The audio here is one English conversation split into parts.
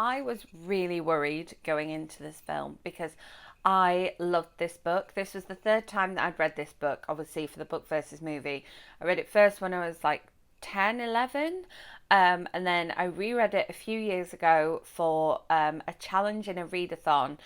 I was really worried going into this film because I loved this book. This was the third time that I'd read this book, obviously, for the book versus movie. I read it first when I was like 10, 11. And then I reread it a few years ago for a challenge in a readathon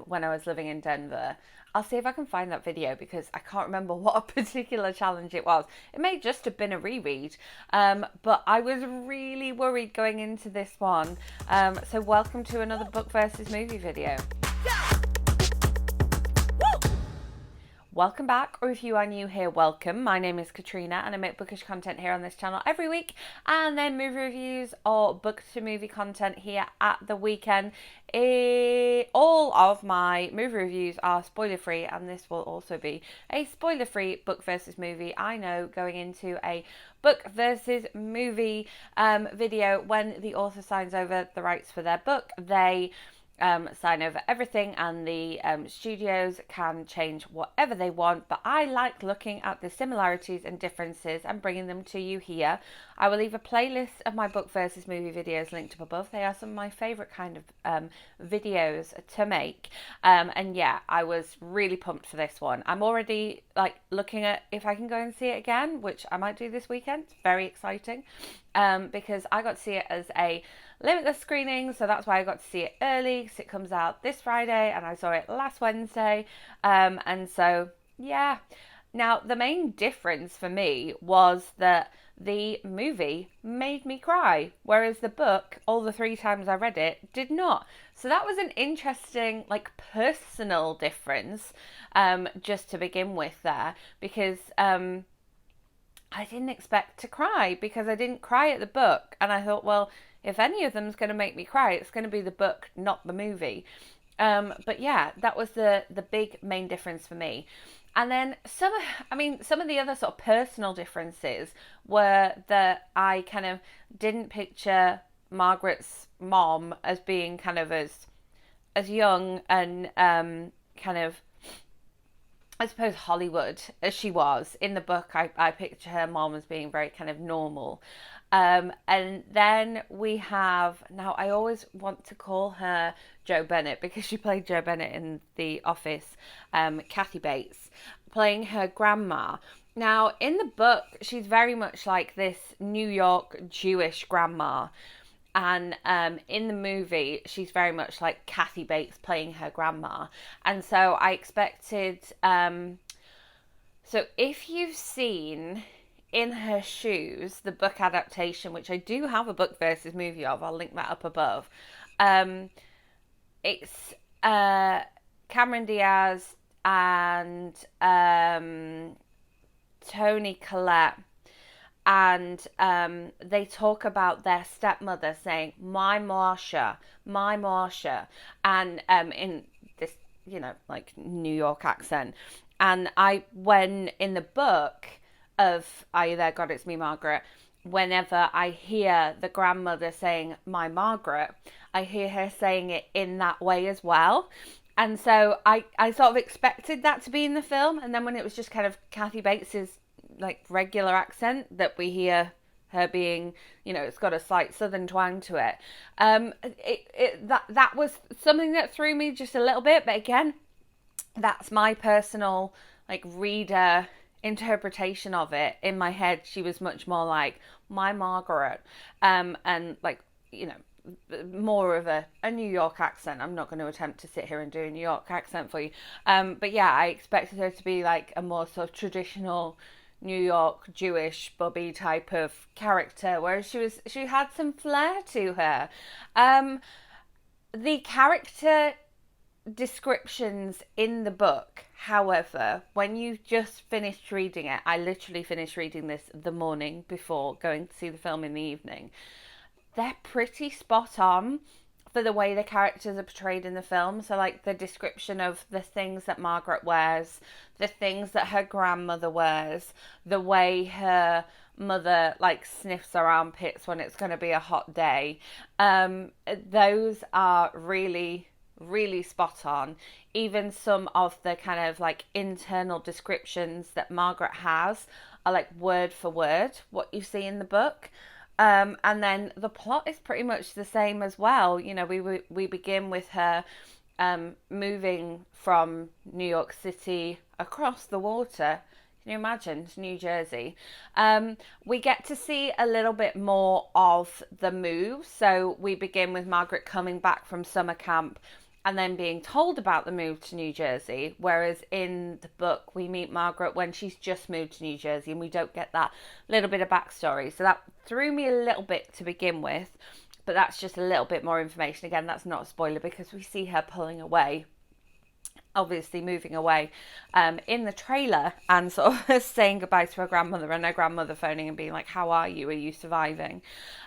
when I was living in Denver. I'll see if I can find that video because I can't remember what a particular challenge it was. It may just have been a reread, but I was really worried going into this one. So welcome to another book versus movie video. Welcome back, or if you are new here, welcome. My name is Katrina and I make bookish content here on this channel every week, and then movie reviews or book to movie content here at the weekend. All of my movie reviews are spoiler free, and this will also be a spoiler free book versus movie. I know, going into a book versus movie video, when the author signs over the rights for their book, they sign over everything, and the studios can change whatever they want, but I like looking at the similarities and differences and bringing them to you here. I will leave a playlist of my book versus movie videos linked up above. They are some of my favourite kind of videos to make, and yeah, I was really pumped for this one. I'm already like looking at if I can go and see it again, which I might do this weekend. It's very exciting because I got to see it as a limitless screening, so that's why I got to see it early, because it comes out this Friday and I saw it last Wednesday, and so yeah. Now, the main difference for me was that the movie made me cry, whereas the book, all the three times I read it, did not. So that was an interesting, like, personal difference, just to begin with there, because I didn't expect to cry, because I didn't cry at the book, and I thought, well, if any of them's going to make me cry, it's going to be the book, not the movie. But yeah, that was the big main difference for me. And then some of the other sort of personal differences were that I kind of didn't picture Margaret's mom as being kind of as young and kind of, I suppose, Hollywood as she was. In the book, I picture her mom as being very kind of normal. And then we have, now I always want to call her Jo Bennett because she played Jo Bennett in The Office, Kathy Bates, playing her grandma. Now, in the book, she's very much like this New York Jewish grandma. And in the movie, she's very much like Kathy Bates playing her grandma. And so I expected, so if you've seen In Her Shoes, the book adaptation, which I do have a book versus movie of, I'll link that up above. It's Cameron Diaz and Toni Collette, and they talk about their stepmother saying, my Marcia, and in this, like New York accent. And when in the book of Are You There, God, It's Me, Margaret, whenever I hear the grandmother saying, my Margaret, I hear her saying it in that way as well. And so I sort of expected that to be in the film. And then when it was just kind of Kathy Bates's like regular accent that we hear her being, it's got a slight southern twang to it. That was something that threw me just a little bit. But again, that's my personal like reader interpretation of it. In my head, she was much more like my Margaret, and like, more of a New York accent. I'm not going to attempt to sit here and do a New York accent for you, but yeah, I expected her to be like a more sort of traditional New York Jewish Bobby type of character, whereas she had some flair to her. The character descriptions in the book, however, when you just finished reading it, I literally finished reading this the morning before going to see the film in the evening, they're pretty spot on for the way the characters are portrayed in the film. So like the description of the things that Margaret wears, the things that her grandmother wears, the way her mother like sniffs her armpits when it's going to be a hot day, those are really, really spot on. Even some of the kind of like internal descriptions that Margaret has are like word for word what you see in the book. And then the plot is pretty much the same as well. We begin with her moving from New York City across the water. Can you imagine? To New Jersey. We get to see a little bit more of the move. So we begin with Margaret coming back from summer camp and then being told about the move to New Jersey. Whereas in the book, we meet Margaret when she's just moved to New Jersey and we don't get that little bit of backstory. So that threw me a little bit to begin with. But that's just a little bit more information. Again, that's not a spoiler because we see her pulling away, obviously moving away in the trailer and sort of saying goodbye to her grandmother, and her grandmother phoning and being like, how are you? Are you surviving?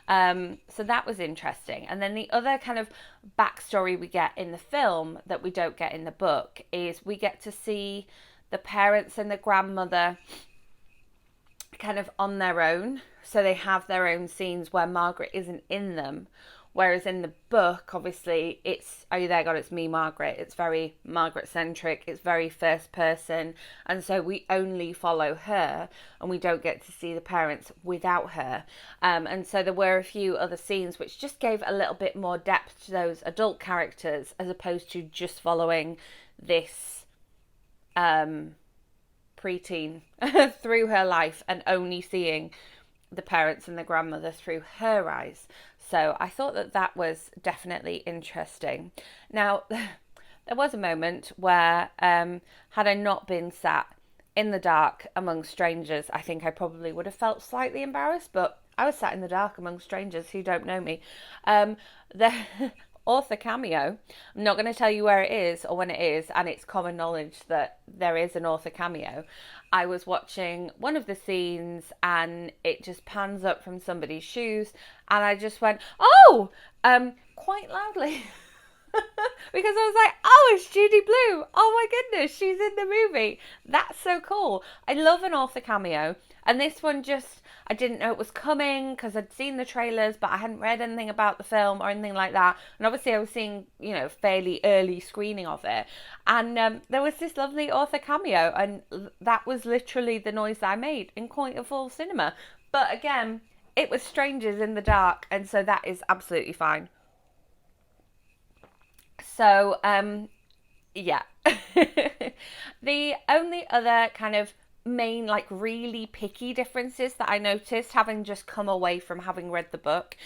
So that was interesting. And then the other kind of backstory we get in the film that we don't get in the book is we get to see the parents and the grandmother kind of on their own. So they have their own scenes where Margaret isn't in them. Whereas in the book, obviously, it's, are you there, God? It's Me Margaret. It's very Margaret-centric. It's very first person. And so we only follow her and we don't get to see the parents without her. And so there were a few other scenes which just gave a little bit more depth to those adult characters as opposed to just following this preteen through her life and only seeing the parents and the grandmother through her eyes. So I thought that that was definitely interesting. Now, there was a moment where had I not been sat in the dark among strangers, I think I probably would have felt slightly embarrassed, but I was sat in the dark among strangers who don't know me. The author cameo, I'm not going to tell you where it is or when it is, and it's common knowledge that there is an author cameo. I was watching one of the scenes and it just pans up from somebody's shoes and I just went, oh, quite loudly. Because I was like, oh, it's Judy Blume. Oh my goodness, she's in the movie. That's so cool. I love an author cameo. And this one just, I didn't know it was coming because I'd seen the trailers, but I hadn't read anything about the film or anything like that. And obviously I was seeing, fairly early screening of it. And there was this lovely author cameo. And that was literally the noise that I made in quite a full cinema. But again, it was strangers in the dark. And so that is absolutely fine. So, yeah. The only other kind of main, like, really picky differences that I noticed, having just come away from having read the book,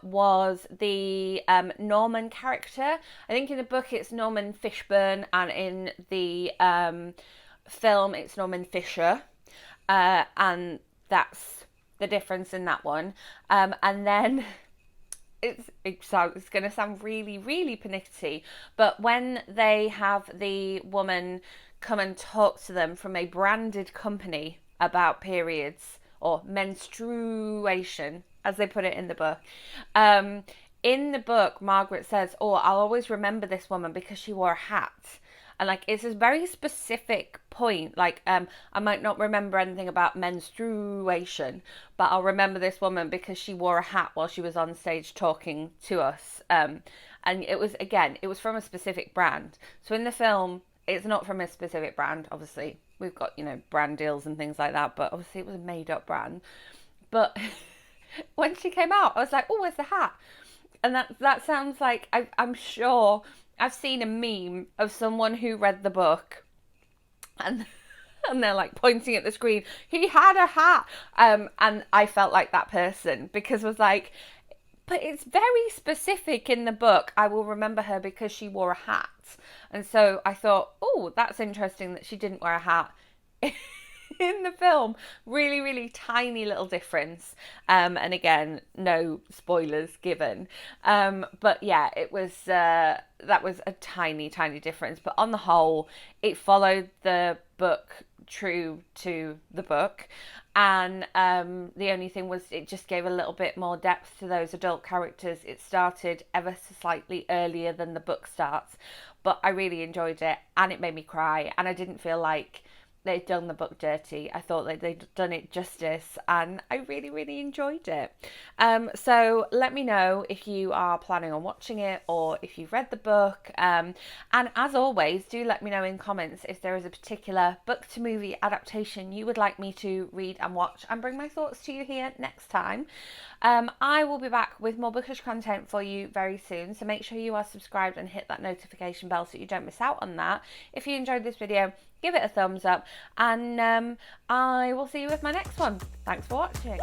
was the Norman character. I think in the book it's Norman Fishburne, and in the film it's Norman Fisher. And that's the difference in that one. And then it's going to sound really, really pernickety, but when they have the woman come and talk to them from a branded company about periods or menstruation, as they put it in the book, in the book, Margaret says, oh, I'll always remember this woman because she wore a hat. And like, it's a very specific point. Like, I might not remember anything about menstruation, but I'll remember this woman because she wore a hat while she was on stage talking to us. And it was, again, it was from a specific brand. So in the film, it's not from a specific brand. Obviously, we've got, brand deals and things like that, but obviously it was a made up brand. But when she came out, I was like, oh, where's the hat? And that sounds like, I'm sure I've seen a meme of someone who read the book and they're like pointing at the screen, he had a hat. And I felt like that person because I was like, but it's very specific in the book. I will remember her because she wore a hat. And so I thought, oh, that's interesting that she didn't wear a hat in the film. Really, really tiny little difference. And again, no spoilers given. But yeah, it was that was a tiny, tiny difference. But on the whole, it followed the book true to the book. And the only thing was it just gave a little bit more depth to those adult characters. It started ever so slightly earlier than the book starts. But I really enjoyed it and it made me cry. And I didn't feel like they'd done the book dirty. I thought that they'd done it justice, and I really, really enjoyed it. So let me know if you are planning on watching it or if you've read the book. And as always, do let me know in comments if there is a particular book to movie adaptation you would like me to read and watch, and bring my thoughts to you here next time. I will be back with more bookish content for you very soon, so make sure you are subscribed and hit that notification bell so you don't miss out on that. If you enjoyed this video, give it a thumbs up, and I will see you with my next one. Thanks for watching.